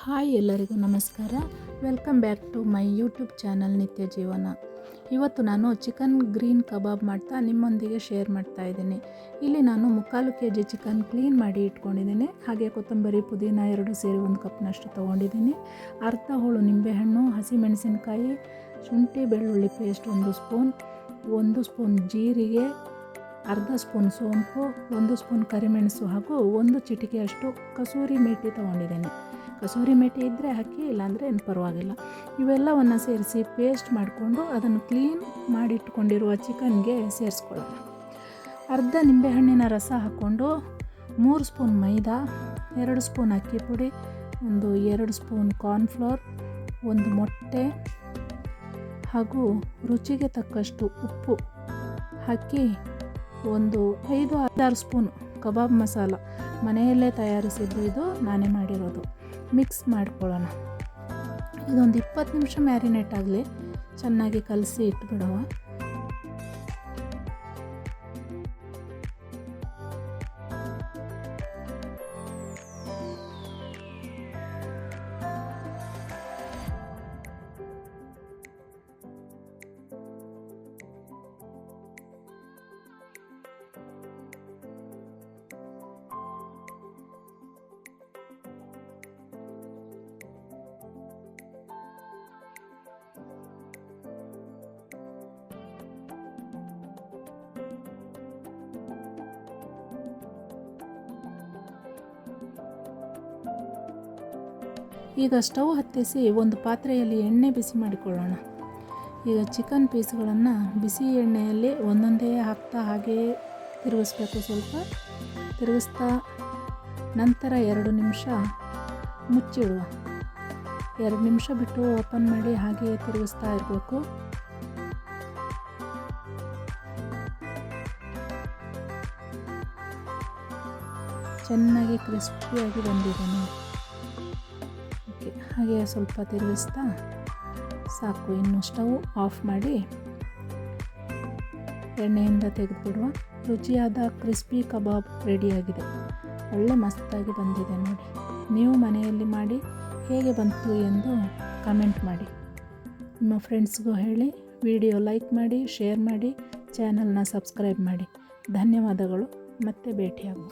Hi ಎಲ್ಲರಿಗೂ ನಮಸ್ಕಾರ. Welcome back to my YouTube channel Nitya Jeevana. ಇವತ್ತು ನಾನು ಚಿಕನ್ ಗ್ರೀನ್ ಕಬಾಬ್ ಮಾಡ್ತಾ ನಿಮ್ಮೊಂದಿಗೆ ಶೇರ್ ಮಾಡ್ತಾ ಇದ್ದೀನಿ. ಇಲ್ಲಿ ನಾನು 3/4 kg ಚಿಕನ್ ಕ್ಲೀನ್ ಮಾಡಿ ಇಟ್ಕೊಂಡಿದ್ದೀನಿ. ಹಾಗೆ ಕೊತ್ತಂಬರಿ ಪುದೀನ 2 ಸೇರಿ 1 ಕಪ್ನಷ್ಟು ತೊಗೊಂಡಿದ್ದೀನಿ. ಅರ್ಧ ಹೋಳು ನಿಂಬೆಹಣ್ಣು, ಹಸಿಮೆಣಸಿನಕಾಯಿ, ಶುಂಠಿ ಬೆಳ್ಳುಳ್ಳಿ ಪೇಸ್ಟ್ 1 ಸ್ಪೂನ್, 1 ಸ್ಪೂನ್ ಜೀರಿಗೆ, ಅರ್ಧ ಸ್ಪೂನ್ ಸೋಂಪು, 1 ಸ್ಪೂನ್ ಕರಿಮೆಣಸು ಹಾಗೂ 1 ಚಿಟಿಕೆಯಷ್ಟು ಕಸೂರಿ ಮೇಥಿ ತೊಗೊಂಡಿದ್ದೀನಿ. ಕಸೂರಿ ಮೇಥಿ ಇದ್ದರೆ ಹಾಕಿ, ಇಲ್ಲಾಂದರೆ ಏನು ಪರವಾಗಿಲ್ಲ. ಇವೆಲ್ಲವನ್ನು ಸೇರಿಸಿ ಪೇಸ್ಟ್ ಮಾಡಿಕೊಂಡು ಅದನ್ನು ಕ್ಲೀನ್ ಮಾಡಿಟ್ಕೊಂಡಿರುವ ಚಿಕನ್ಗೆ ಸೇರಿಸ್ಕೊಳ್ಳೋಣ. ಅರ್ಧ ನಿಂಬೆಹಣ್ಣಿನ ರಸ ಹಾಕ್ಕೊಂಡು 3 ಸ್ಪೂನ್ ಮೈದಾ, 2 ಸ್ಪೂನ್ ಅಕ್ಕಿ ಪುಡಿ, 2 ಸ್ಪೂನ್ ಕಾರ್ನ್ಫ್ಲೋರ್, 1 ಮೊಟ್ಟೆ ಹಾಗೂ ರುಚಿಗೆ ತಕ್ಕಷ್ಟು ಉಪ್ಪು ಹಾಕಿ 5-6 ಸ್ಪೂನ್ ಕಬಾಬ್ ಮಸಾಲ ಮನೆಯಲ್ಲೇ ತಯಾರಿಸಿದ್ದು, ಇದು ನಾನೇ ಮಾಡಿರೋದು, ಮಿಕ್ಸ್ ಮಾಡ್ಕೊಳ್ಳೋಣ. ಇದೊಂದು 20 ನಿಮಿಷ ಮ್ಯಾರಿನೇಟ್ ಆಗಲಿ, ಚೆನ್ನಾಗಿ ಕಲಸಿ ಇಟ್ಬಿಡುವ. ಈಗ ಸ್ಟವ್ ಹತ್ತಿಸಿ ಒಂದು ಪಾತ್ರೆಯಲ್ಲಿ ಎಣ್ಣೆ ಬಿಸಿ ಮಾಡಿಕೊಳ್ಳೋಣ. ಈಗ ಚಿಕನ್ ಪೀಸ್ಗಳನ್ನು ಬಿಸಿ ಎಣ್ಣೆಯಲ್ಲಿ ಒಂದೊಂದೇ ಹಾಕ್ತಾ ಹಾಗೆಯೇ ತಿರುಗಿಸ್ಬೇಕು. ಸ್ವಲ್ಪ ತಿರುಗಿಸ್ತಾ ನಂತರ 2 ನಿಮಿಷ ಮುಚ್ಚಿಡುವ. 2 ನಿಮಿಷ ಬಿಟ್ಟು ಓಪನ್ ಮಾಡಿ ಹಾಗೆಯೇ ತಿರುಗಿಸ್ತಾ ಇರಬೇಕು. ಚೆನ್ನಾಗಿ ಕ್ರಿಸ್ಪಿಯಾಗಿ ಬಂದಿದೆ ನೋಡಿ. ಹಾಗೆ ಸ್ವಲ್ಪ ತಿರುಗಿಸ್ತಾ ಸಾಕು. ಇನ್ನು ಸ್ಟವ್ ಆಫ್ ಮಾಡಿ ಎಣ್ಣೆಯಿಂದ ತೆಗೆದುಬಿಡುವ. ರುಚಿಯಾದ ಕ್ರಿಸ್ಪಿ ಕಬಾಬ್ ರೆಡಿಯಾಗಿದೆ. ಒಳ್ಳೆ ಮಸ್ತಾಗಿ ಬಂದಿದೆ ನೋಡಿ. ನೀವು ಮನೆಯಲ್ಲಿ ಮಾಡಿ ಹೇಗೆ ಬಂತು ಎಂದು ಕಮೆಂಟ್ ಮಾಡಿ. ನಿಮ್ಮ ಫ್ರೆಂಡ್ಸ್ಗೂ ಹೇಳಿ. ವಿಡಿಯೋ ಲೈಕ್ ಮಾಡಿ, ಶೇರ್ ಮಾಡಿ, ಚಾನಲ್ನ ಸಬ್ಸ್ಕ್ರೈಬ್ ಮಾಡಿ. ಧನ್ಯವಾದಗಳು. ಮತ್ತೆ ಭೇಟಿಯಾಗುವ.